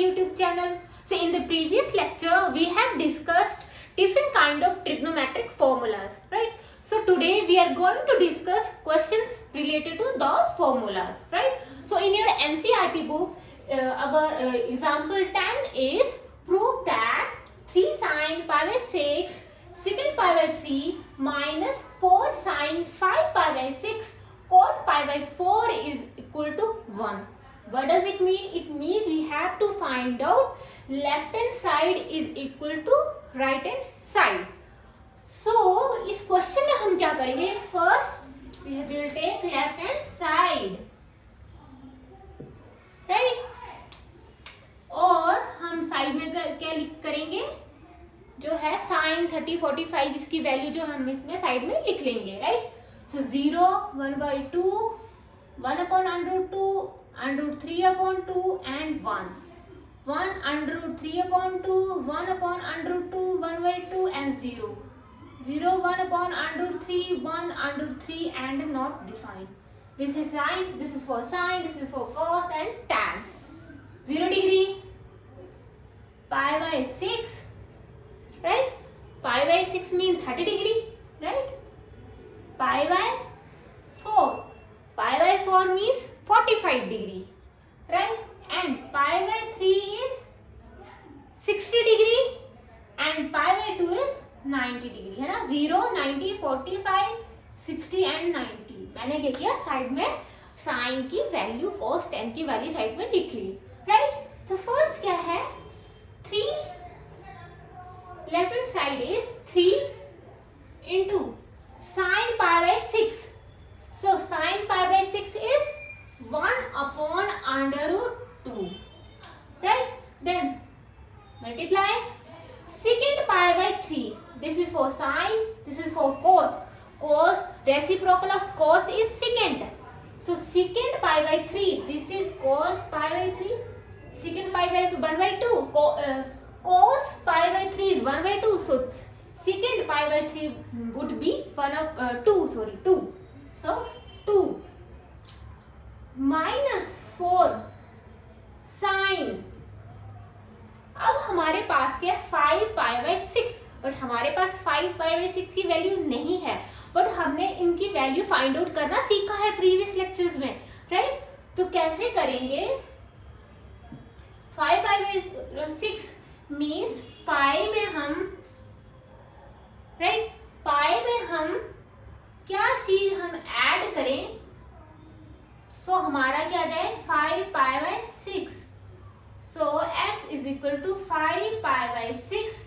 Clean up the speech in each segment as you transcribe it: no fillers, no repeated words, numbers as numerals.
YouTube channel. So in the previous lecture we have discussed different kind of trigonometric formulas, right? So today we are going to discuss questions related to those formulas, right? So in your NCERT book, our example 10 is prove that 3 sin pi by 6 secant pi by 3 minus 4 sin 5 pi by 6 cot pi by 4 is equal to 1. What does it mean? It means we have to find out left hand side is equal to right hand side. So इस question में हम क्या करेंगे? First we will take left hand side, right? और हम side में क्या करेंगे? जो है sin 30 45 इसकी वैल्यू जो हम इसमें साइड में लिख लेंगे, right? So 0 1/2 1 upon √2 √3 upon 2 and 1 √3 upon 2 1 upon √2 1/2 and 0 1 upon √3 1 √3 and not defined. This is sine, this is for sine, this is for cos and tan. 0 degree pi by 6, right? Pi by 6 means 30 degree, right? Pi by 4 means 45 degree, right? And pi by 3 is 60 degree and pi by 2 is 90 degree, है ना? 0 90 45 60 and 90. मैंने क्या किया? Side में sign की value cos tan की value side में लिख ली, राइट? तो फर्स्ट क्या है? 3 left hand side is 3 into sin pi by 6. So sin pi by 6 is 1 upon √2, right? Then multiply secant pi by 3. This is for sine, this is for cos. Cos, reciprocal of cos is secant. So secant pi by 3, this is cos pi by 3. Secant pi by 1/2. Cos pi by 3 is 1/2. So secant pi by 3 would be 2. So 2 minus 4 sin. अब हमारे पास क्या है? 5 pi by 6. But हमारे पास 5 pi by 6 की value नहीं है, but हमने इनकी वैल्यू फाइंड आउट करना सीखा है प्रीवियस लेक्चर्स में, राइट? तो कैसे करेंगे? 5 pi by 6 मीन्स पाई में हम, राइट? पाई में हम क्या चीज हम ऐड करें? सो हमारा क्या आ जाए? 5 pi by 6. So x is equal to 5 pi by 6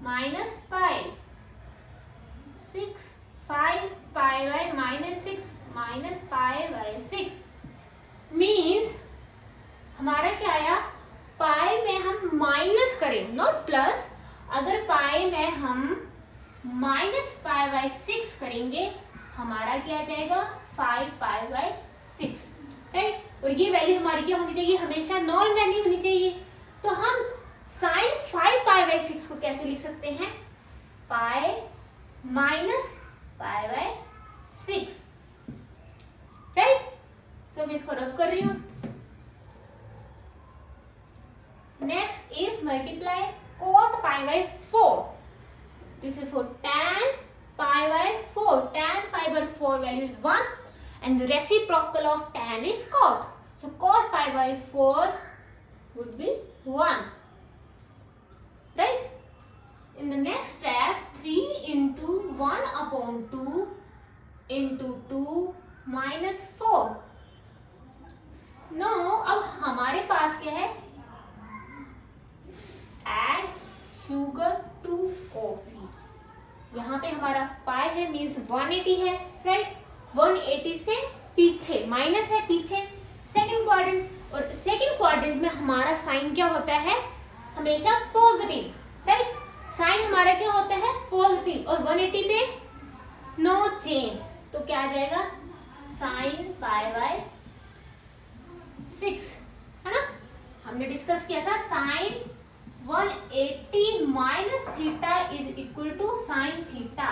minus pi. 5 pi by minus 6 minus pi by 6 means हमारा क्या आया? पाई में हम माइनस करें, नॉट प्लस. अगर पाई में हम माइनस पाई बाय 6 करेंगे, हमारा क्या आ जाएगा? 5 पाई बाय 6, राइट? और ये वैल्यू हमारी क्या होनी चाहिए? हमेशा नॉन वैल्यू होनी चाहिए. तो हम साइन 5 पाई बाय 6 को कैसे लिख सकते हैं? Pi minus pi by 6, right? So मैं इसको रब कर रही हूं. Next is multiply cot pi by 4. This is for tan pi by 4. Tan pi by 4 value is 1 and the reciprocal of tan is cot. So cot pi by 4 would be 1, right? In the next step, 3 into 1 upon 2 into 2 minus 4. No, अब हमारे पास क्या है? Add sugar to coffee. यहाँ पे हमारा पाई है means 180 है, राइट? 180 से पीछे माइनस है, पीछे सेकंड क्वाड्रेंट. और सेकंड क्वाड्रेंट में हमारा साइन क्या होता है? हमेशा पॉजिटिव, राइट? साइन हमारा क्या होता है? पॉजिटिव. और 180 पे नो चेंज. तो क्या आ जाएगा? साइन पाई बाय 6, है ना? हमने डिस्कस किया था sign 180 minus theta is equal to sin theta,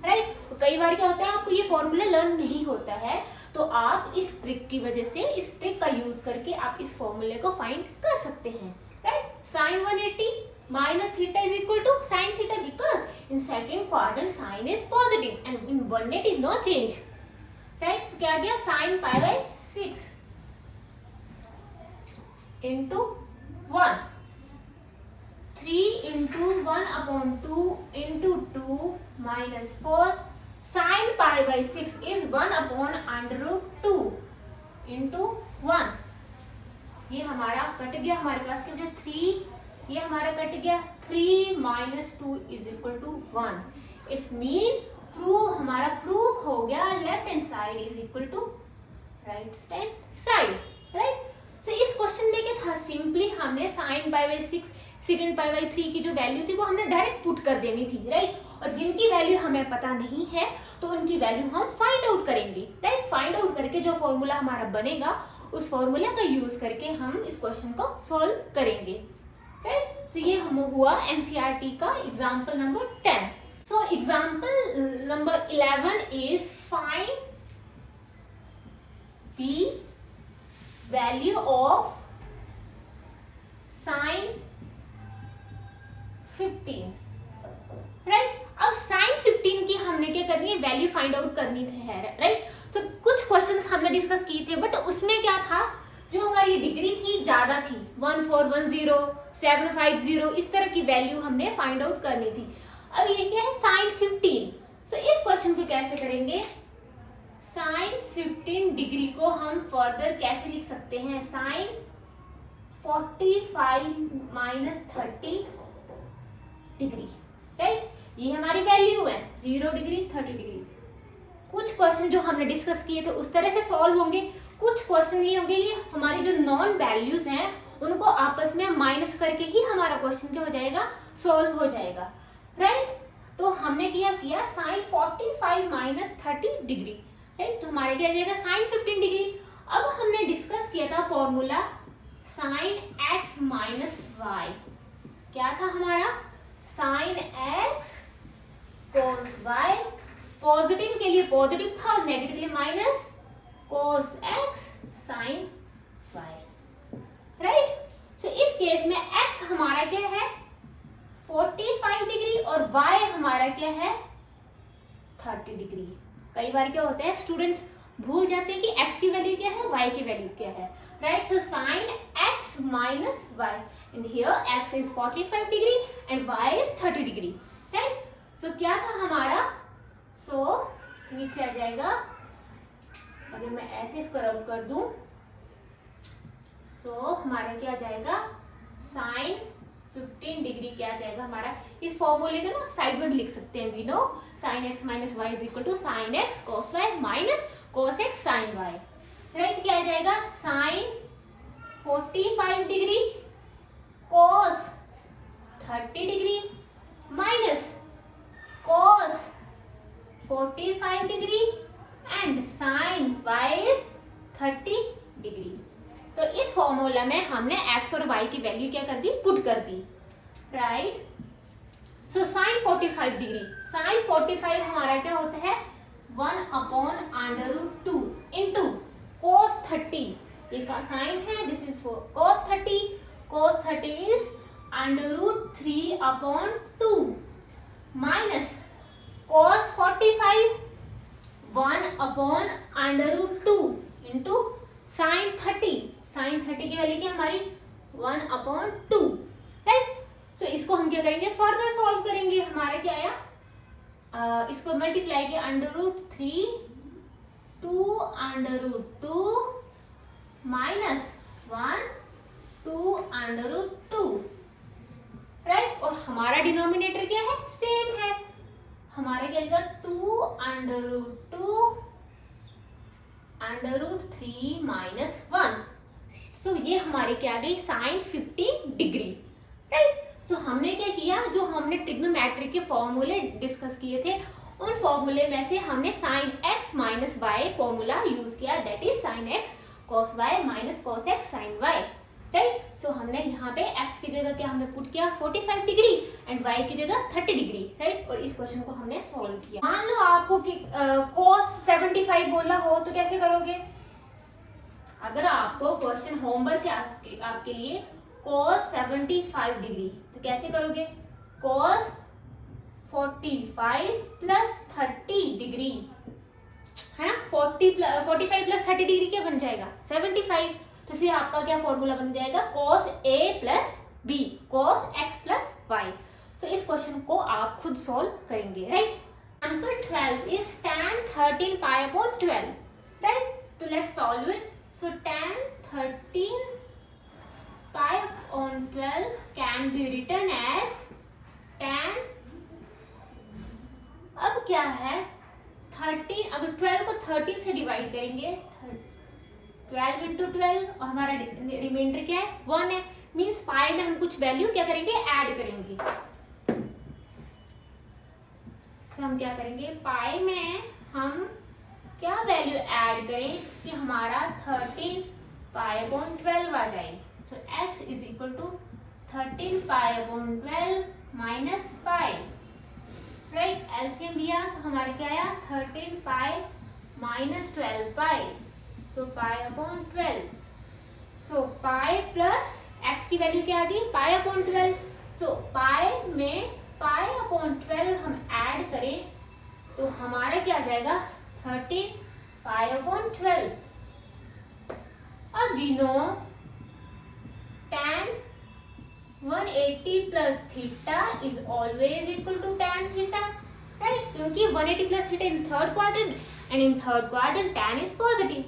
right? तो कई बार क्या होता है आपको ये फॉर्मूला लर्न नहीं होता है, तो आप इस ट्रिक की वजह से, इस ट्रिक का यूज करके आप इस फॉर्मूले को फाइंड कर सकते हैं, right. Sine 180 minus theta is equal to sin theta because in second quadrant sin is positive and in 180 no change, right। so क्या आ गया sin pi by 6 into 1, 3 into 1 upon 2 into 2 minus 4, sin pi by 6 is 1 upon under root 2 into 1। ये हमारा cut गया, हमारे पास क्या बचा 3, ये हमारा कट गया 3 minus 2 is equal to 1। इस मीन हमारा प्रूव हो गया left hand side is equal to right hand side, right. तो इस क्वेश्चन में क्या था, सिंपली हमने sin pi by 6 secant pi by 3 की जो वैल्यू थी वो हमने डायरेक्ट पुट कर देनी थी, राइट। और जिनकी वैल्यू हमें पता नहीं है तो उनकी वैल्यू हम फाइंड आउट करेंगे, राइट। फाइंड आउट करके जो फॉर्मूला हमारा बनेगा उस फॉर्मूला का यूज करके हम इस क्वेश्चन को सॉल्व करेंगे, राइट। सो ये हम हुआ एनसीईआरटी का example number 10। So example number 11 is find the value of sin 15, right. अब sin 15 की हमने क्या करनी है, वैल्यू फाइंड आउट करनी है, राइट। तो कुछ क्वेश्चंस हमने डिस्कस किए थे, बट उसमें क्या था, जो हमारी डिग्री थी ज्यादा थी, 1410 750 इस तरह की वैल्यू हमने फाइंड आउट करनी थी। अब ये क्या है sin 15। सो इस क्वेश्चन को कैसे करेंगे, sin 15 डिग्री को हम फर्दर कैसे लिख सकते हैं, sin 45 minus 30 डिग्री, राइट। ये हमारी वैल्यू है 0 डिग्री 30 डिग्री। कुछ क्वेश्चन जो हमने डिस्कस किए थे उस तरह से सॉल्व होंगे, कुछ क्वेश्चन ये होंगे, ये हमारी जो नॉन वैल्यूज हैं उनको आपस में माइनस करके ही हमारा क्वेश्चन क्या हो जाएगा, सॉल्व हो जाएगा, राइट। तो हमने किया sin 45 minus 30 डिग्री, राइट। तो हमारे क्या आ जाएगा sin 15 डिग्री। अब हमने डिस्कस किया था formula sin x minus y, क्या था हमारा sin x cos y, positive के लिए पॉजिटिव था और नेगेटिव के लिए minus, cos x sin y, right. So इस केस में x हमारा क्या है 45 डिग्री और y हमारा क्या है 30 डिग्री। कई बार क्या होता है स्टूडेंट्स भूल जाते हैं कि x की वैल्यू क्या है, y की वैल्यू क्या है, right. So sin x minus y and here x is 45 degree and y is 30 degree, right. So क्या था हमारा, सो नीचे आ जाएगा, अगर मैं ऐसे इसको रब कर दूं, सो हमारा क्या आ जाएगा sin 15 डिग्री क्या आ जाएगा हमारा, इस फॉर्मूले को ना साइड में भी लिख सकते हैं, we know sin x minus y is equal to sin x cos y minus cos x sin y, right. क्या आ जाएगा sin 45 degree cos 30 degree minus cos 45 degree and sin y is 30 degree. तो इस formula में हमने x और y की value क्या कर दी, पुट कर दी, राइट। सो sin 45 डिग्री, sin 45 हमारा क्या होता है 1 upon under root 2 into cos 30, ये का साइन है, this is for cos 30, cos 30 is under root 3 upon 2 minus cos 45 1 upon under root 2 into sin 30, sin 30 की वैल्यू क्या हमारी 1 upon 2, राइट। सो इसको हम क्या करेंगे फर्दर सॉल्व करेंगे, हमारा क्या आया, इसको मल्टीप्लाई किया under root 3 2 under root 2 minus 1 2 under root 2, right. और हमारा डिनोमिनेटर क्या है, सेम है, हमारा क्या आएगा 2 under root 2 under root 3 minus 1। So ये हमारे क्या आ गई sin 15 डिग्री, राइट। सो हमने क्या किया, जो हमने ट्रिग्नोमेट्री के फॉर्मूले डिस्कस किए थे उन फॉर्मूले में से हमने sin x minus y formula use किया, that is sin x cos y minus cos x sin y, right. So हमने यहाँ पे x की जगह क्या हमने पुट किया 45 डिग्री एंड y की जगह 30 डिग्री, राइट। और इस क्वेश्चन को हमने सॉल्व किया। मान लो आपको कि cos 75 बोला हो तो कैसे करोगे? अगर आपको क्वेश्चन होमवर्क आपके लिए cos 75 डिग्री तो कैसे करोगे? cos 45 प्लस 30 डिग्री है ना, 45 प्लस 30 डिग्री क्या बन जाएगा 75। तो फिर आपका क्या फॉर्मूला बन जाएगा cos a plus b cos x plus y। So इस क्वेश्चन को आप खुद सॉल्व करेंगे, right. Example 12 is tan 13 pi upon 12, right. तो let's solve it. So tan 13 pi upon 12 can be written as tan, अब क्या है 13, अगर 12 को 13 से डिवाइड करेंगे 12 इंटू 12 और हमारा रिमाइंडर क्या है 1 है, मीन्स पाई में हम कुछ वैल्यू क्या करेंगे ऐड करेंगे। तो हम क्या करेंगे पाई में हम क्या वैल्यू ऐड करें कि हमारा 13 पाई अपॉन 12 आ जाए। So x is equal to 13 pi upon 12 minus pi, right. LCM लिया तो हमारे क्या आया 13 पाई माइनस 12 पाई, तो पाई अपॉन 12। सो पाई प्लस x की वैल्यू क्या आ गई पाई अपॉन 12। सो पाई में पाई अपॉन 12 हम ऐड करें तो हमारा क्या आ जाएगा 13 पाई अपॉन 12। अब we know tan 180 plus theta is always equal to tan theta, right, क्योंकि 180 plus theta in third quadrant and in third quadrant tan is positive,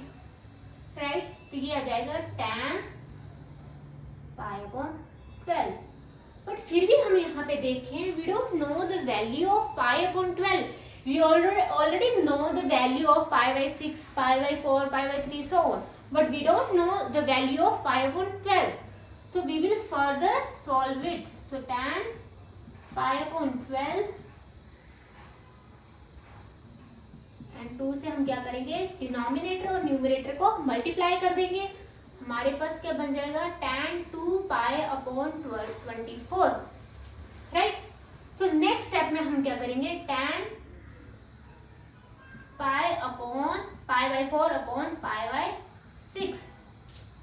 right. तो ये आ जाएगा tan पाई अपॉन 12। बट फिर भी हम यहाँ पे देखें we don't know the value of pi upon 12। We already know the value of pi by 6, pi by 4, pi by 3 so on, but we don't know the value of pi upon 12. So we will further solve it. So tan pi upon 12 and 2 से हम क्या करेंगे denominator और numerator को multiply कर देंगे। हमारे पास क्या बन जाएगा tan 2 pi upon 24, right. So next step में हम क्या करेंगे tan pi upon pi by 4 upon pi by 6,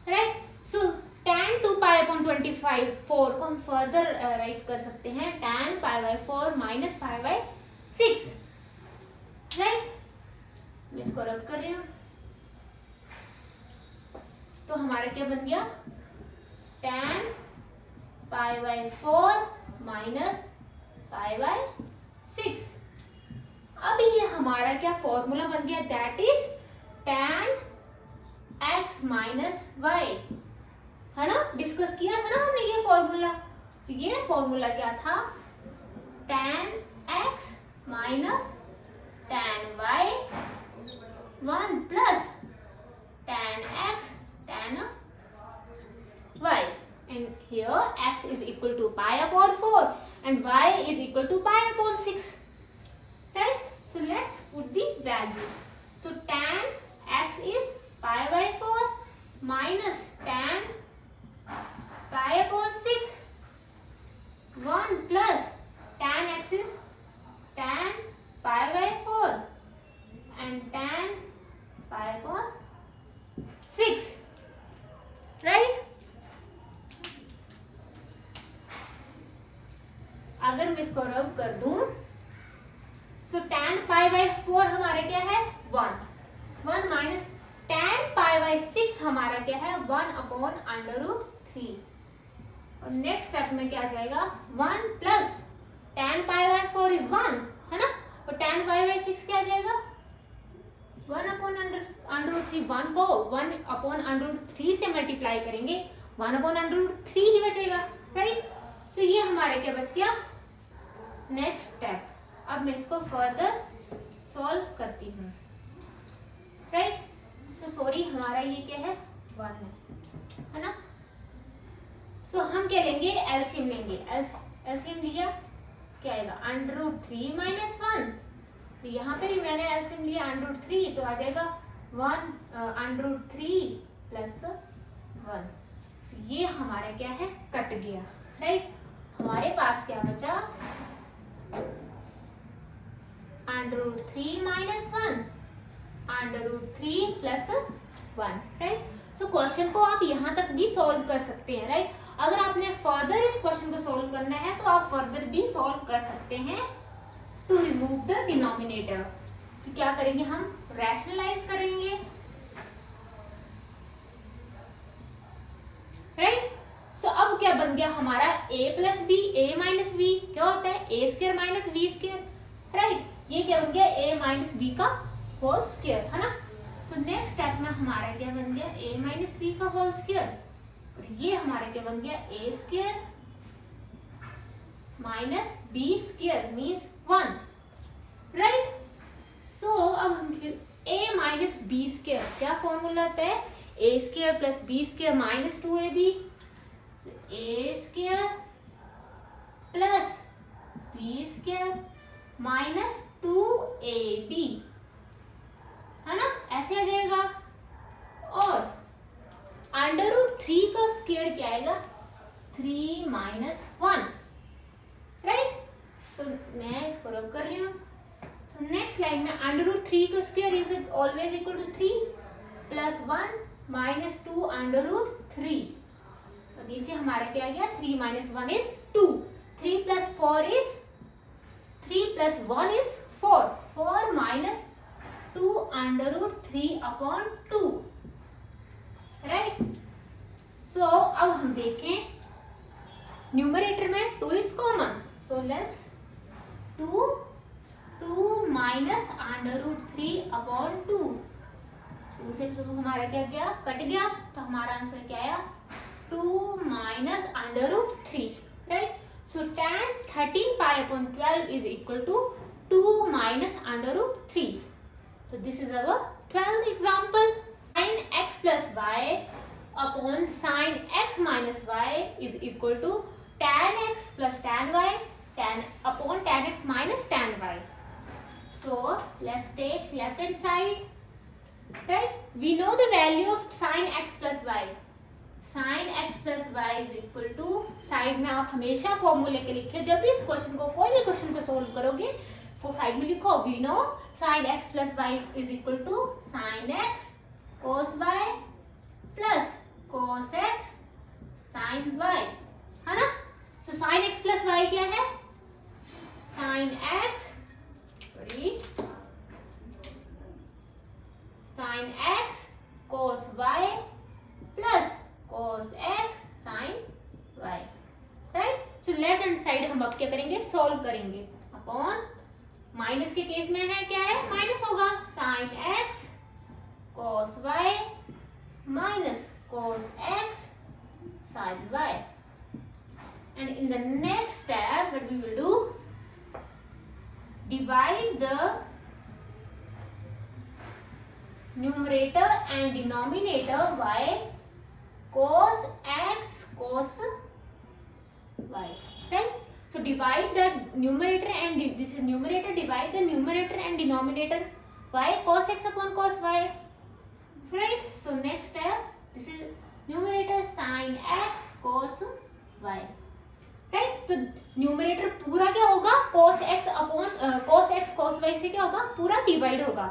right. So tan 2 pi upon 25 4 को हम फर्दर राइट कर सकते हैं tan pi by 4 minus pi by 6, right. मैं इसको रब कर रही हूँ तो हमारा क्या बन गया tan pi by 4 minus pi by 6। अब ये हमारा क्या फॉर्मूला बन गया that is tan x minus y, है ना, डिस्कस किया था ना हमने ये फॉर्मूला। ये फॉर्मूला क्या था tan x minus tan y 1 plus tan x tan y and here x is equal to pi upon 4 and y is equal to pi upon 6, right. So let's put the value. So tan x is pi by 4 minus tan pi upon 6 1 plus tan x is tan pi by 4 and tan pi upon 6, right. अगर मैं इसको रब कर दूं सो tan pi by 4 हमारा क्या है 1 minus tan pi by 6 हमारा क्या है 1 अपॉन अंडर रूट 3। और नेक्स्ट स्टेप में क्या आ जाएगा 1 plus tan pi by 4 is 1, है ना, और tan पाई बाई 6 क्या आ जाएगा 1 अपॉन अंडर रूट 3। 1 को 1 अपॉन अंडर रूट 3 से मल्टीप्लाई करेंगे 1 अपॉन अंडर रूट 3 ही बचेगा, राइट। तो ये हमारा क्या बच गया नेक्स्ट स्टेप। अब मैं इसको फर्दर सॉल्व करती हूँ, राइट। सो सॉरी हमारा ये क्या है 1 है ना। सो हम क्या लेंगे एलसीएम लेंगे। एलसीएम लिया क्या आएगा अंडर रूट 3 माइनस 1। तो यहाँ पे भी मैंने एलसीएम लिया अंडर रूट 3 तो आ जाएगा 1 अंडर रूट 3 प्लस 1, तो ये हमारा क्या है, कट गया, राइट। हमारे पास क्या बचा, √3 - 1, √3 + 1, राइट। सो क्वेश्चन को आप यहाँ तक भी सॉल्व कर सकते हैं, राइट। अगर आपने फर्दर इस क्वेश्चन को सॉल्व करना है तो आप फर्दर भी सॉल्व कर सकते हैं टू रिमूव द डिनोमिनेटर। तो क्या करेंगे, हम रैशनलाइज करेंगे, राइट। सो अब क्या बन गया हमारा, a + b, a - b क्या होता है, a² - b², राइट। ये क्या बन गया, a - b का होल स्क्वायर, है ना। तो नेक्स्ट स्टेप में हमारा क्या बन गया, a - b का होल स्क्वायर, और ये हमारा क्या बन गया, a² - b² मीन्स 1, राइट। सो अब हम a - b² क्या फॉर्मूला होता है, a² + b² - 2ab, a² + b² - 2ab, है ना, ऐसे आ जाएगा। और √3 का स्क्वायर क्या आएगा, 3 - 1, राइट। सो मैं इसको रब कर रही हूँ। तो नेक्स्ट लाइन में √3 का square is always equal to 3 + 1 - 2 √3। तो नीचे हमारा क्या आ गया, 3 - 1 इज 2, 3 + 1 इज 4, 4 - 2 √3/2, राइट। सो अब हम देखें न्यूमरेटर में 2 इज कॉमन, सो लेट्स 2 - √3/2, 2 से 2 हमारा क्या गया, कट गया, तो हमारा आंसर क्या आया, 2 - √3, right. So tan 13π/12 is equal to 2 - √3। तो this is our 12th example. sin x + y upon sin x - y is equal to tan x + tan y upon tan x - tan y. So let's take left hand side, right. We know the value of sin x + y. sin x + y is equal to, side में आप हमेशा फॉर्मूले के लिखे, जब भी इस question को, कोई भी क्वेश्चन को सोल्व करोगे साइड में लिखो, we know sin x + y is equal to sin x cos y plus cos x sin y, है ना। तो sin x + y क्या है, sin x cos y plus cos x sin y, right. तो left hand side हम अब क्या करेंगे, सॉल्व करेंगे, अपॉन माइनस के केस में है क्या है, माइनस होगा, sin x cos y minus cos x sin y, and in the next step what we will do, divide the numerator and denominator by cos x cos y, right. So divide the numerator and this is numerator, divide the numerator and denominator by cos x upon cos y, right. So next step, this is numerator sin x cos y, right. तो numerator पूरा क्या होगा, cos x upon cos x cos y से क्या होगा, पूरा divide होगा।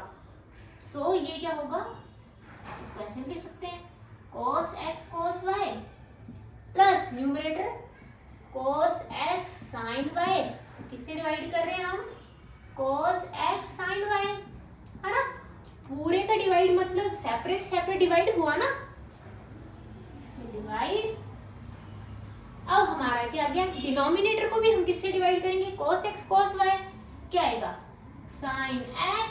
सो ये क्या होगा, इसको ऐसे भी लिख सकते हैं, cos x cos y plus numerator cos x sin y, किससे डिवाइड कर रहे हैं हम, cos x sin y, है ना। पूरे का डिवाइड मतलब सेपरेट सेपरेट डिवाइड हुआ ना, डिवाइड। अब हमारा क्या आ गया, डिनोमिनेटर को भी हम किससे डिवाइड करेंगे, cos x cos y, क्या आएगा, sin x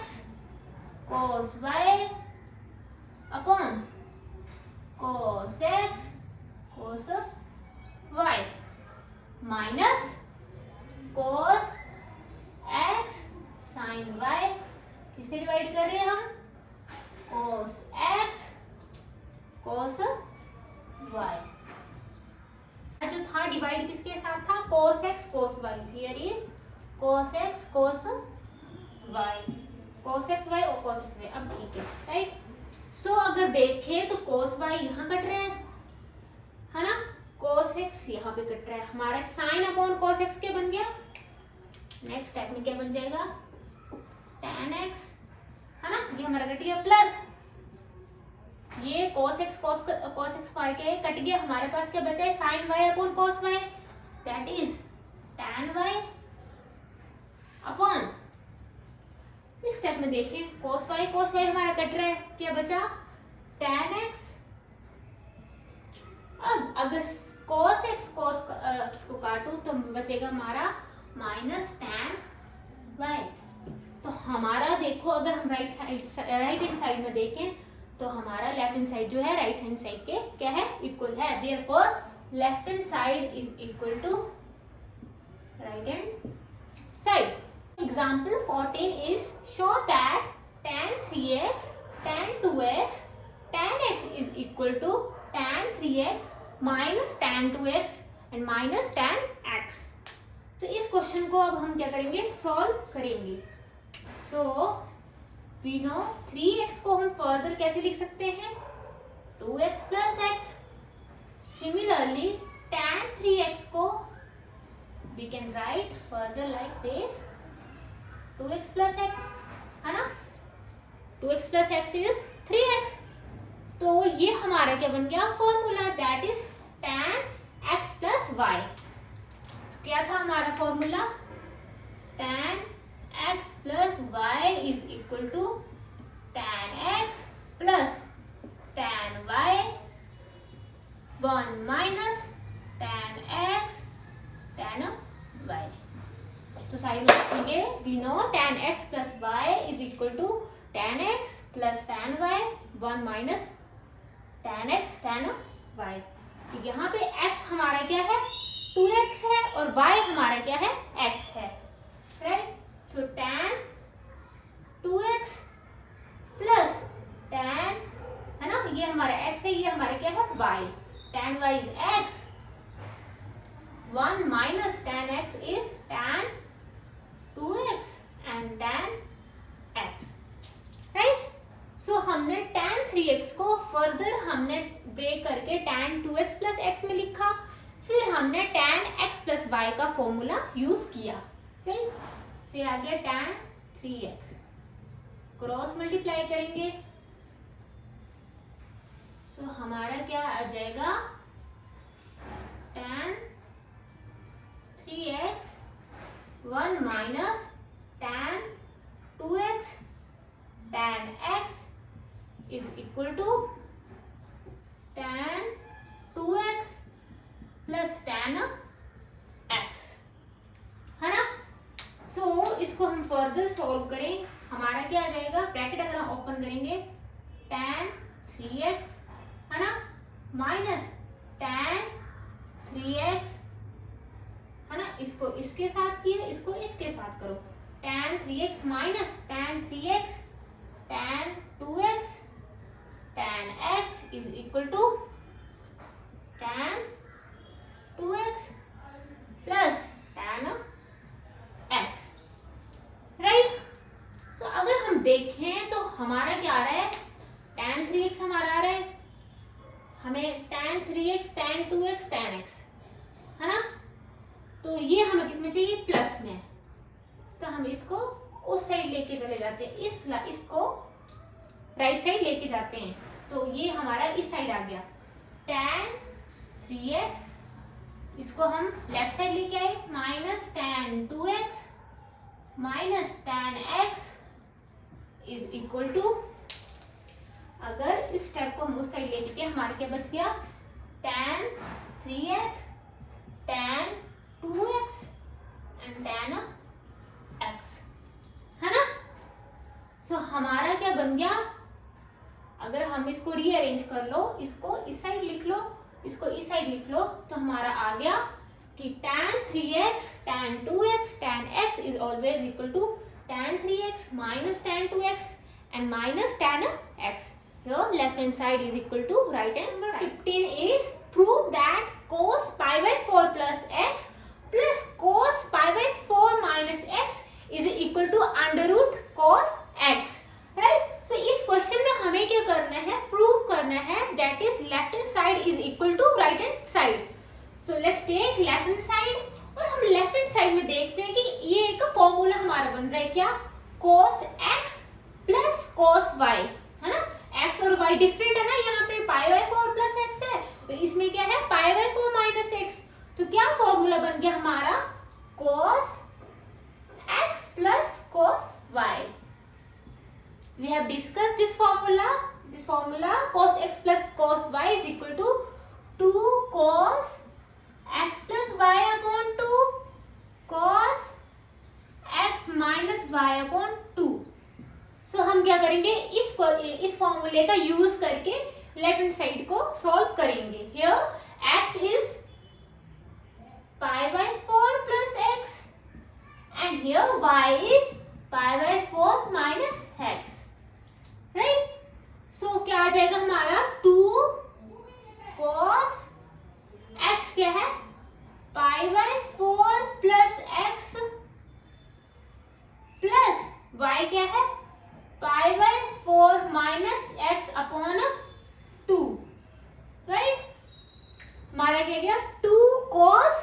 cos y upon cos x cos y minus cos x sin y, किससे डिवाइड कर रहे हैं हम, cos x cos y। जो था डिवाइड किसके साथ था, cos x cos y, here is cos x cos y, cos x y और cos x y, अब ठीक है, राइट। सो अगर देखें तो cos y यहाँ कट रहे हैं, है ना, cos x यहाँ पे कट रहा है हमारा, sin अपॉन cos x क्या बन गया, नेक्स्ट स्टेप में क्या बन जाएगा, tan x, है ना, ये हमारा कट गया, प्लस ये cos x y के कट गया, हमारे पास क्या बचा है, sin y upon cos y, that is tan y upon, इस स्टेप में देखें cos y हमारा कट रहा है, क्या बचा, tan x। अब अगर cos x को काटूं तो बचेगा हमारा माइनस tan y। तो हमारा देखो, अगर हम राइट हैंड साइड में देखें तो हमारा लेफ्ट हैंड साइड जो है राइट हैंड साइड के क्या है, इक्वल है, therefore left hand side is equal to right hand side. Example 14 is show that tan 3x tan 2x tan x is equal to tan 3x minus tan 2x and minus tan x। तो इस question को अब हम क्या करेंगे, solve करेंगे। So we know 3x को हम फर्दर कैसे लिख सकते हैं, 2x plus x। Similarly tan 3x को we can write further like this, 2x plus x, है ना, 2x plus x is 3x। तो ये हमारा क्या बन गया formula, that is tan x plus y। तो क्या था हमारा formula, tan x plus y is equal to tan x plus tan y 1 minus tan x tan y। तो साइड में लिखेंगे, we know tan x plus y is equal to tan x plus tan y 1 minus tan x tan y। तो यहाँ पे x हमारा क्या है, 2x है, और y हमारा क्या है, x है, right. So tan 2x plus tan, है ना, ये हमारा x है, ये हमारा क्या है, y, tan y is x, 1 minus tan x is tan 2x and tan x, right. So हमने tan 3x को फर्दर हमने ब्रेक करके tan 2x plus x में लिखा, फिर हमने tan x plus y का फॉर्मूला यूज किया, राइट। तो ये आ गया tan 3x, क्रॉस मल्टीप्लाई करेंगे, सो हमारा क्या आ जाएगा, tan 3x 1 minus tan 2x tan x is equal to tan 2x plus tan x, है ना। सो इसको हम फर्दर सॉल्व करें, हमारा क्या आ जाएगा, ब्रैकेट अगर हम ओपन करेंगे, tan 3x, है ना, माइनस tan 3x, है ना, इसको इसके साथ किए, इसको इसके साथ करो, tan 3x minus tan 3x tan 2x tan x is equal to tan 2x plus tan x, right. So अगर हम देखें तो हमारा क्या आ रहा है, tan 3x हमारा आ रहा है, हमें tan 3x tan 2x tan x, है ना, तो ये हमें किसमें चाहिए, प्लस में, तो हम इसको उस साइड लेके चले जाते हैं, इसको राइट साइड लेके जाते हैं, तो ये हमारा इस साइड आ गया, tan 3x, इसको हम लेफ्ट साइड लेके आए, minus tan 2x minus tan x is equal to, अगर इस स्टेप को हम उस साइड लेके गए, हमारा क्या बच गया, tan 3x tan 2x and tan x, है ना। सो हमारा क्या बन गया, अगर हम इसको रीअरेंज कर लो, इसको इस साइड लिख लो, इसको इस साइड लिख लो, तो हमारा आ गया कि tan 3x tan 2x tan x is always equal to tan 3x minus tan 2x and minus tan x. Your left hand side is equal to right hand. Number 15 is prove that cos pi by 4 plus x plus cos pi by 4 minus x is equal to under root cos x. Right? So इस question में हमें क्या करना है, prove करना है that is left hand side is equal to right hand so let's take left hand side, और हम लेफ्ट हैंड साइड में देखते हैं कि ये एक फॉर्मूला हमारा बन रहा है क्या, cos x plus cos y, है ना। x और y डिफरेंट है ना, यहाँ पे पाई बाई 4 प्लस x है, तो इसमें क्या है पाई बाई 4 माइनस x, तो क्या फॉर्मूला बन गया हमारा cos x plus cos y। We have discussed this formula. This formula cos x plus cos y is equal to 2 cos x plus y upon 2 cos x minus y upon 2। सो हम क्या करेंगे, इस फॉर्मूले का use करके left hand side को solve करेंगे। Here x is pi by 4 plus x and here y is pi by 4 minus x, right. So क्या आ जाएगा हमारा 2 cos x क्या है pi by 4 plus x plus y क्या है pi by 4 minus x upon 2, right. हमारा क्या गया 2 cos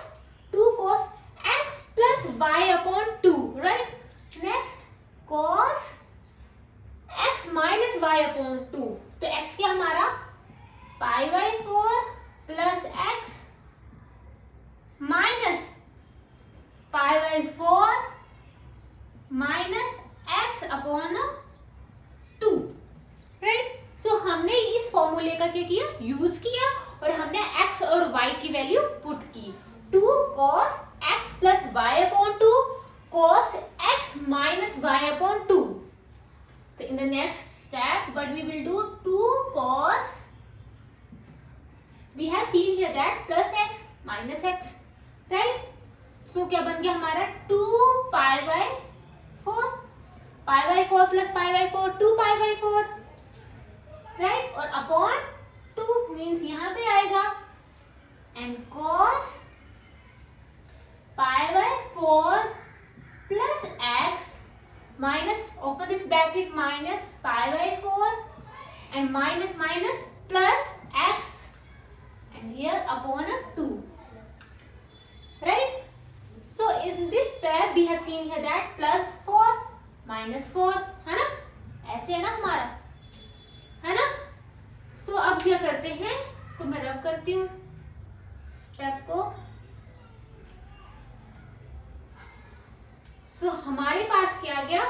x plus y upon 2, right. Next cos x minus y upon 2, तो x क्या हमारा pi by 4 plus x minus pi by 4 minus x upon 2, right. So हमने इस फॉर्मूले का क्या किया, यूज किया, और हमने x और y की वैल्यू पुट की। 2 cos x plus y upon 2 cos x minus y upon 2। So in the next step what we will do, 2 cos, we have seen here that plus x minus x, right। So क्या बन गया हमारा 2 pi by 4, pi by 4 plus pi by 4 2 pi by 4, right, और upon 2 means यहाँ पे आएगा, and cos pi by 4 plus x minus, open this bracket, minus pi by 4 and minus minus plus x and here upon 2, right। So in this step we have seen here that plus 4 minus 4, है ना, ऐसे है ना हमारा, है ना। So अब क्या करते हैं, इसको मैं रब करती हूँ स्टेप को। सो हमारे पास क्या आ गया,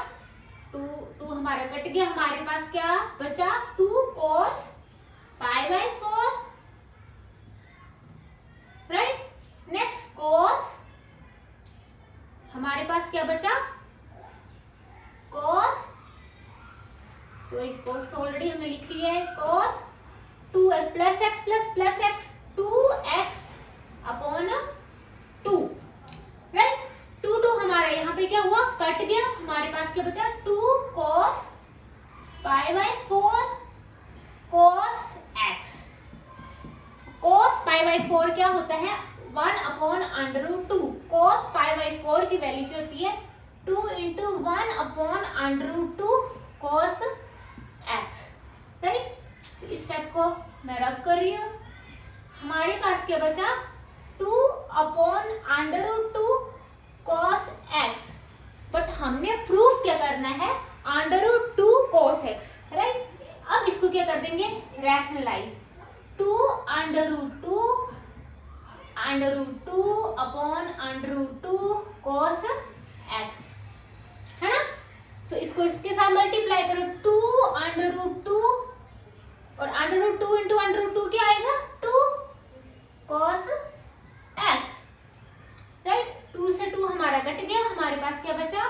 2 हमारा कट गया, हमारे पास क्या बचा 2 cos pi by 4, right. Next cos, हमारे पास क्या बचा cos, सॉरी cos तो ऑलरेडी हमने लिख लिया है, cos 2 plus x 2x upon 2, right. 2 हमारा यहाँ पे क्या हुआ, कट गया, हमारे पास क्या बचा 2 cos pi by 4 cos x। cos pi by 4 क्या होता है 1 upon under root 2, cos pi by 4 की वैल्यू क्या होती है 2 into 1 upon under root 2 cos x, right. तो इस स्टेप को मैं रब कर रही हूँ, हमारे पास क्या बचा 2 upon under root 2 cos x, but हमने प्रूफ क्या करना है under root 2 cos x, right. अब इसको क्या कर देंगे rationalise, 2 under root 2 upon under root 2 cos x, है ना। सो इसको इसके साथ मल्टीप्लाई करो, 2 अंडर रूट 2 और अंडर रूट 2 इंटू अंडर रूट 2 क्या आएगा 2 cos x, राइट। 2 से 2 हमारा कट गया, हमारे पास क्या बचा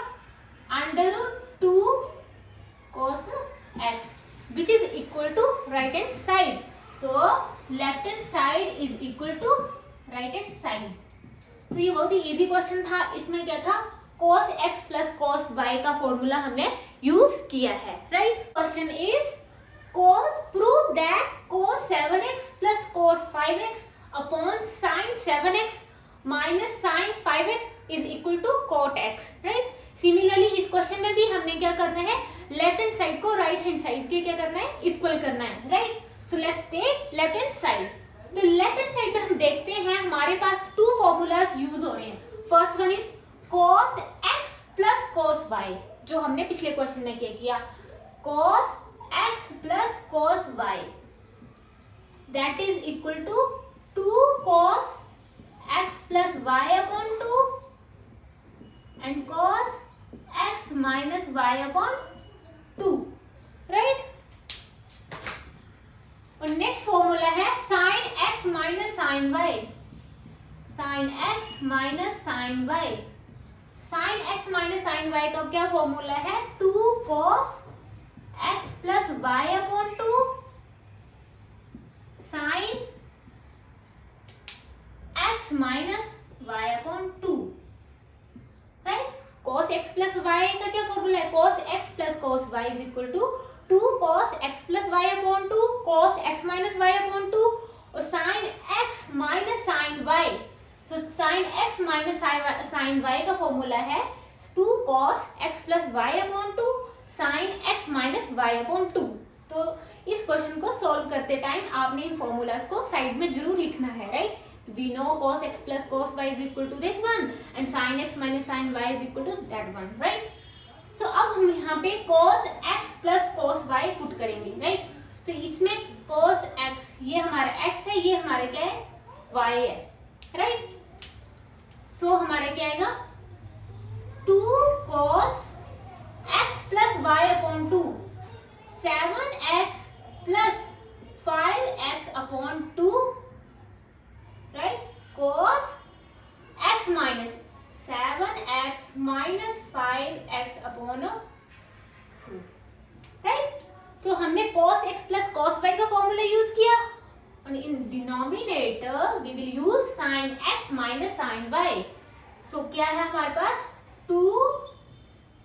under root 2 cos x which is equal to right hand side, so left hand side is equal to right hand side। तो ये बहुत ही इजी क्वेश्चन था, इसमें क्या था cos x plus cos y का फॉर्मूला हमने यूज किया है, right. Question is cos prove that cos 7x plus cos 5x upon sin 7x minus sin 5x is equal to cot x, right. Similarly इस question में भी हमने क्या करना है लेफ्ट हैंड साइड को राइट हैंड साइड के क्या करना है इक्वल करना है, right. So let's take left hand side. तो लेफ्ट हैंड साइड में हम देखते हैं हमारे पास फॉर्मूलाज यूज हो रहे हैं. First one is cos x plus cos y, जो हमने पिछले क्वेश्चन में किया cos x plus cos y that is equal to 2 cos x plus y upon 2 and cos x minus y upon 2, right. और next formula है sin x minus sin y, sin x minus sin y. sin x minus sin y का क्या formula है 2 cos x plus y upon 2 sin x minus y upon 2, right. cos x plus y का क्या formula है cos x plus cos y is equal to 2 cos x plus y upon 2 cos x minus y upon 2 और sin x minus sin y. तो sin x minus sin y का formula है 2 cos x plus y upon 2 sin x minus y upon 2. तो इस question को solve करते time आपने इन formulas को साइड में जरूर लिखना है, right. We know cos x plus cos y is equal to this one and sin x minus sin y is equal to that one, right. So अब हम यहाँ पे cos x plus cos y put करेंगे, right. तो इसमें cos x ये हमारा x है, ये हमारा क्या है y है, right. So हमारा क्या आएगा 2 cos x plus y upon 2 7x plus 5x upon 2, right. cos x minus 7x minus 5x upon 2, right. तो हमने cos x plus cos y का फॉर्मूला यूज किया और in denominator we will use sin x minus sin y. So क्या है हमारे पास 2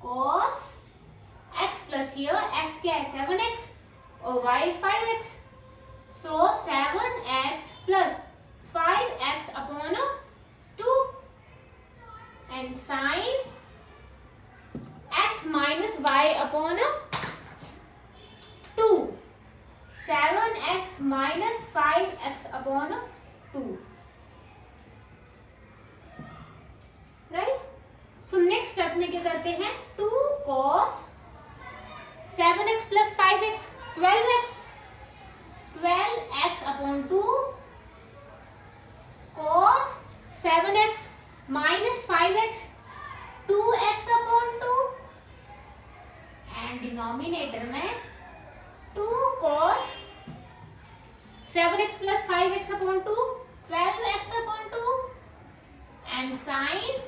cos x plus here x क्या है 7x और y 5x. So 7x plus 5x upon 2 and sin x minus y upon 2 7x minus 5x upon 2, right. So next step में क्या करते हैं 2 cos 7x plus 5x 12x upon 2 cos 7x minus 5x 2x upon 2 and denominator में 2 cos 7x plus 5x upon 2 12x upon 2 and sin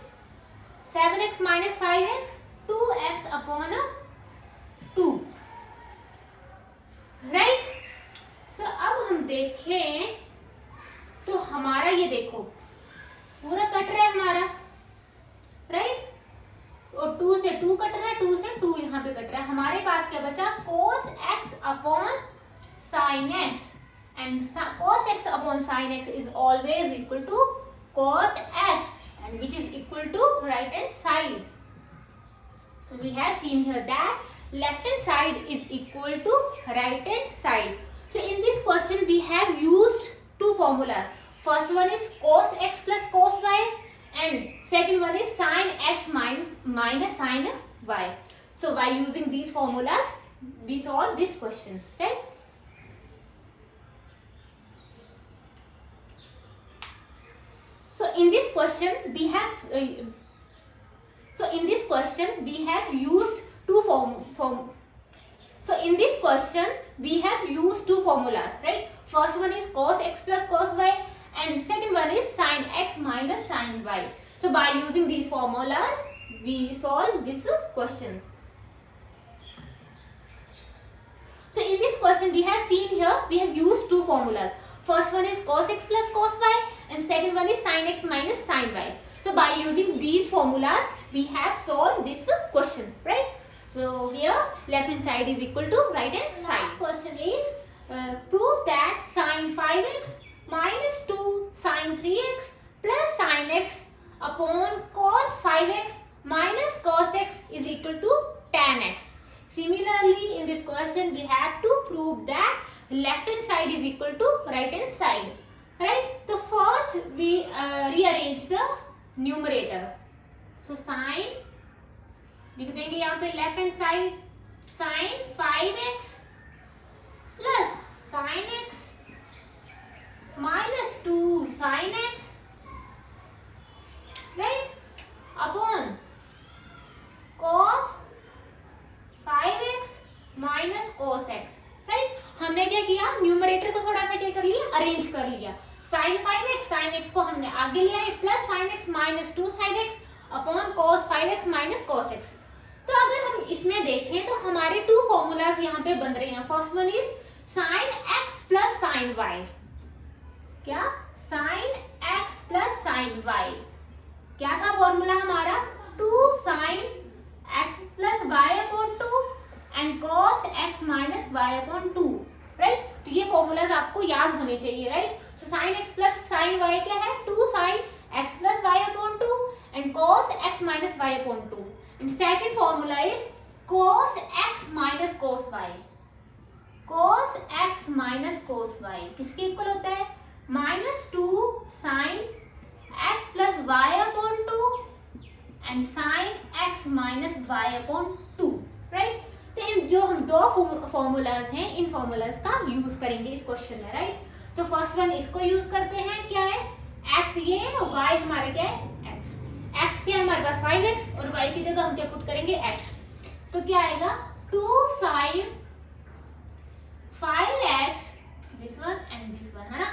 7x minus 5x 2x upon 2, right. So अब हम देखें तो हमारा ये देखो पूरा कट रहा है हमारा, राइट. और 2 से 2 कट रहा है, 2 से 2 यहाँ पे कट रहा है. हमारे पास क्या बचा cos x upon sin x and cos x upon sin x is always equal to cot x and which is equal to right hand side. So we have seen here that left hand side is equal to right hand side. So in this question we have used two formulas. First one is cos x plus cos y and second one is sin x minus sin y. So by using these formulas we solve this question, right. So in this question we have used two formulas, right. First one is cos x plus cos y and second one is sin x minus sin y. So by using these formulas we solve this question. So in this question we have seen here we have used two formulas. First one is cos x plus cos y and second one is sin x minus sin y. So by using these formulas we have solved this question, right. So here left hand side is equal to right hand side. Last question is prove that sin 5x minus 2 sin 3x plus sin x upon cos 5x minus cos x is equal to tan x. Similarly in this question we have to prove that left hand side is equal to right hand side, right. So first we rearrange the numerator, so sine लिख देंगे यहाँ पे left hand side, sine 5x plus sine x minus 2 sine x, right, upon cos 5x minus cos x, right. हमने क्या किया, numerator को थोड़ा सा क्या कर लिया, अरेंज कर लिया। साइन 5x, साइन x को हमने आगे लिया है, plus sine x minus 2 sine x upon cos 5x minus cos x। तो अगर हम इसमें देखें तो हमारे टू फॉर्मूलाज यहाँ पे बन रहे हैं। First one is sine x plus sine y, क्या, sine x plus sine y, क्या था फॉर्मूला हमारा, 2 sine x plus y upon 2 and cos x minus y upon 2, right. तो ये फॉर्मूलाज आपको याद होने चाहिए, right. So sine x plus sine y क्या है, 2 sine x plus y upon 2 and cos x minus y upon 2। And second formula is cos x minus cos y, cos x minus cos y किसके equal होता है, minus 2 sine x plus y upon 2 and sine x minus y upon 2, right. तो इन जो हम दो formulas हैं, इन formulas का यूज करेंगे इस क्वेश्चन में, राइट। तो फर्स्ट वन इसको यूज करते हैं, क्या है, x ये और y हमारा क्या है, x क्या है हमारे पास 5x और y की जगह हम क्या पुट करेंगे, x। तो क्या आएगा, 2 sine 5x, this one and this one, है ना,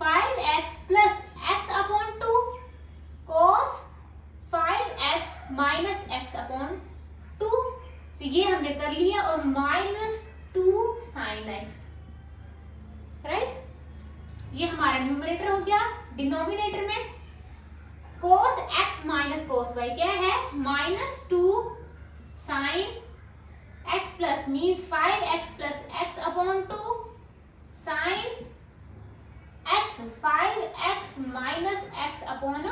5x plus x upon 2 cos 5x minus x upon 2। तो ये हमने कर लिया, और माइनस 2 साइन x, राइट। ये हमारा न्यूमरेटर हो गया। डिनोमिनेटर में cos x minus cos y क्या है, minus 2 sine x plus means 5x plus x upon 2 sine x 5x minus x upon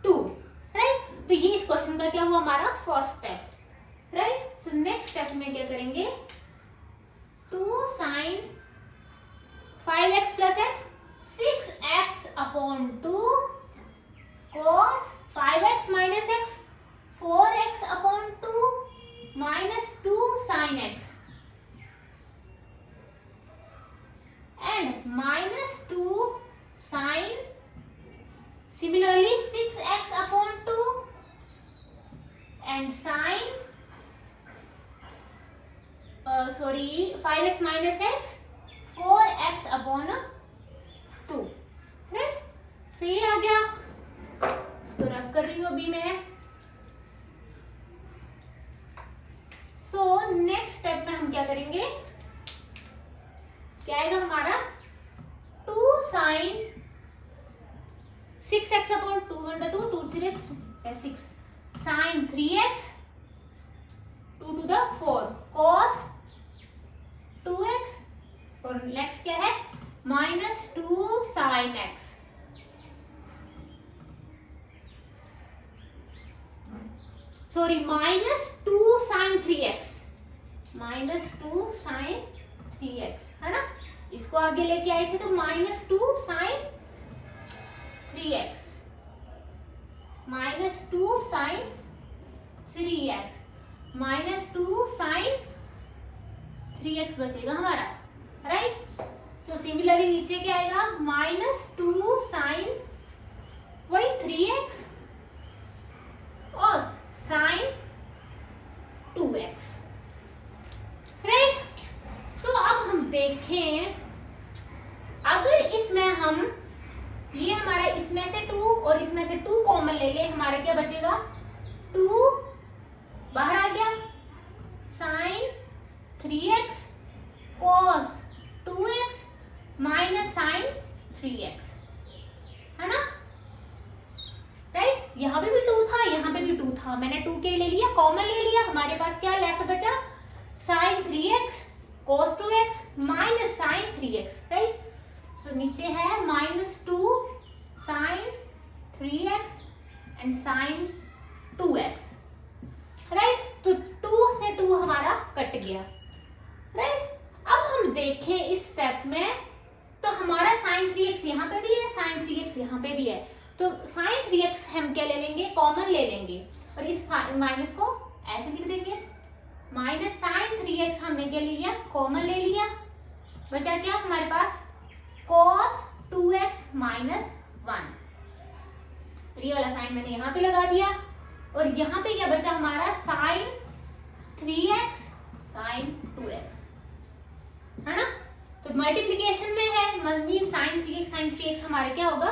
2, right. तो ये इस क्वेश्चन का क्या हुआ, हमारा first step, right. So next step में क्या करेंगे, 2 sine 5x plus x 6x upon 2 cos 5x minus x 4x upon 2 minus 2 sine x and minus 2 sine, similarly 6x upon 2 and sine 5x minus x 4x upon 2, right. So ये आ गया, इसको रब कर रही हूँ अभी मैं। सो नेक्स्ट स्टेप में हम क्या करेंगे, क्या आएगा हमारा, 2 sine 6x upon 2 1 2 2 3 6 sine 3x 2 to the 4 cos 2x और नेक्स्ट क्या है, minus 2 sine x, sorry minus 2 sine 3x, minus 2 sine 3x, है ना। इसको आगे लेके आए थे तो minus 2 sine 3x, minus 2 sine 3x, minus 2 sine 3x बचेगा हमारा, राइट। सो सिमिलरली नीचे क्या आएगा, माइनस 2 साइन वही 3x और साइन 2x, राइट। सो अब हम देखें, अगर इसमें हम ये हमारा इसमें से 2 और इसमें से 2 कॉमन ले ले, हमारा क्या बचेगा, 2 बाहर आ गया, sign 3x cos 2x minus sine 3x, है ना, राइट। यहाँ पे भी 2 था, यहाँ पे भी 2 था, मैंने 2 के ले लिया, कॉमन ले लिया, हमारे पास क्या लेफ्ट बचा, sine 3x cos 2x minus sine 3x, right. So नीचे है minus 2 sine 3x and sine 2x, right. तो 2 से 2 हमारा कट गया, राइट। अब हम देखें इस स्टेप में, तो हमारा साइन 3x यहाँ पे भी है, साइन 3x यहाँ पे भी है, तो साइन 3x हम क्या ले लेंगे, कॉमन ले लेंगे और इस माइनस को ऐसे लिख देंगे, माइनस साइन 3x हमने क्या लिया, कॉमन ले लिया, बचा क्या हमारे पास cos 2x माइनस 1। ये वाला साइन मैंने यहाँ पे लगा दिया और यहाँ पे क्या बचा हमारा साइन 3x साइन 2x, है ना। तो मल्टीप्लिकेशन में है, mean sine 3x sign 3x हमारा क्या होगा,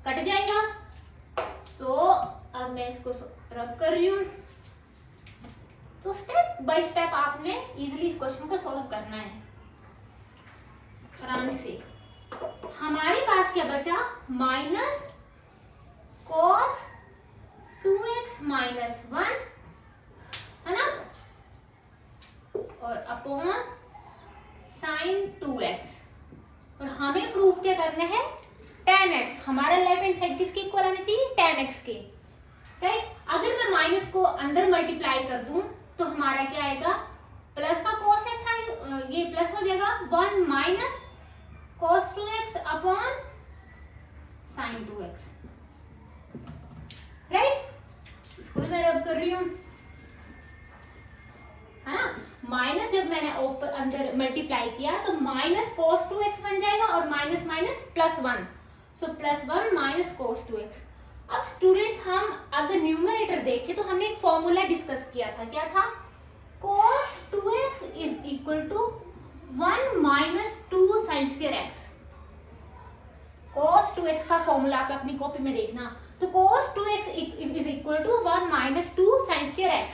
कट जाएगा। तो अब मैं इसको रब कर रही हूँ। तो स्टेप बाय स्टेप आपने इजीली इस क्वेश्चन को सॉल्व करना है आराम से। हमारे पास क्या बचा, माइनस cos 2x माइनस 1, है ना, और अपॉन साइन 2x, और हमें प्रूफ क्या करना है, tan x। हमारा लेफ्ट हैंड साइड किसके इक्वल आना चाहिए, tan x के, राइट। अगर मैं माइनस को अंदर मल्टीप्लाई कर दूं तो हमारा क्या आएगा, प्लस का cos x, ये प्लस हो जाएगा 1 minus cos 2x upon sine 2x, right. इसको भी मैं रब कर रही हूँ, है ना। माइनस जब मैंने अंदर मल्टीप्लाई किया तो माइनस cos 2x बन जाएगा और minus minus plus 1, so plus 1 minus cos 2x। अब स्टूडेंट्स हम अगर न्यूमरेटर देखें तो हमने एक फॉर्मूला डिस्कस किया था, क्या था, cos 2x is equal to 1 minus 2 sine square x। cos 2x का फॉर्मूला आप अपनी कॉपी में देखना। तो cos 2x is equal to 1 minus 2 sine square x।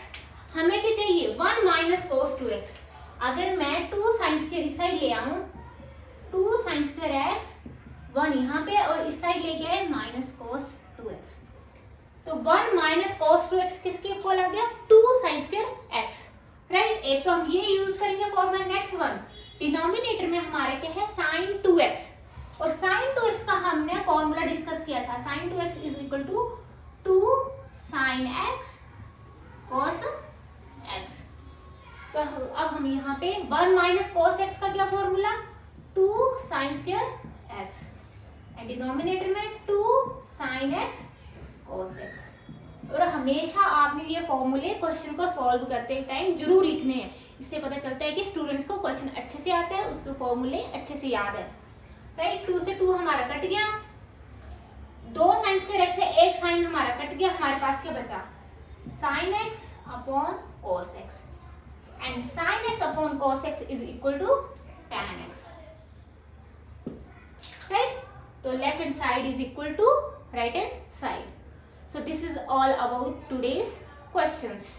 हमें क्या चाहिए, 1 माइनस cos 2x। अगर मैं 2 साइन स्क्वायर इस साइड ले आऊं, 2 साइन स्क्वायर x, 1 यहाँ पे और इस साइड ले गए माइनस cos 2x। तो 1 माइनस cos 2x किसके इक्वल आ गया, 2 साइन स्क्वायर x, राइट। एक तो हम ये यूज करेंगे फॉर्मूला। नेक्स्ट वन, डिनोमिनेटर में हमारे क्या है, साइन 2x, और साइन 2x का हमने फॉर्मूला डिस्कस किया था, sine 2x is equal to 2 sine x cos x। तो अब हम यहाँ पे 1 माइनस cos x का क्या formula, 2 sine square x, and denominator में 2 साइन x cos x। और हमेशा आपने ये फॉर्मूले क्वेश्चन को सॉल्व करते टाइम जरूर लिखने हैं। इससे पता चलता है कि स्टूडेंट्स को क्वेश्चन अच्छे से आता है, उसके फॉर्मूले अच्छे से याद है, राइट। 2 से 2 हमारा कट गया, 2 साइन स्क्वायर x है, एक साइन हमारा कट गया, हमारे पास क्या बचा, sine x upon cos x, and sine x upon cos x is equal to tan x, right. तो left hand side is equal to right hand side. So this is all about today's questions.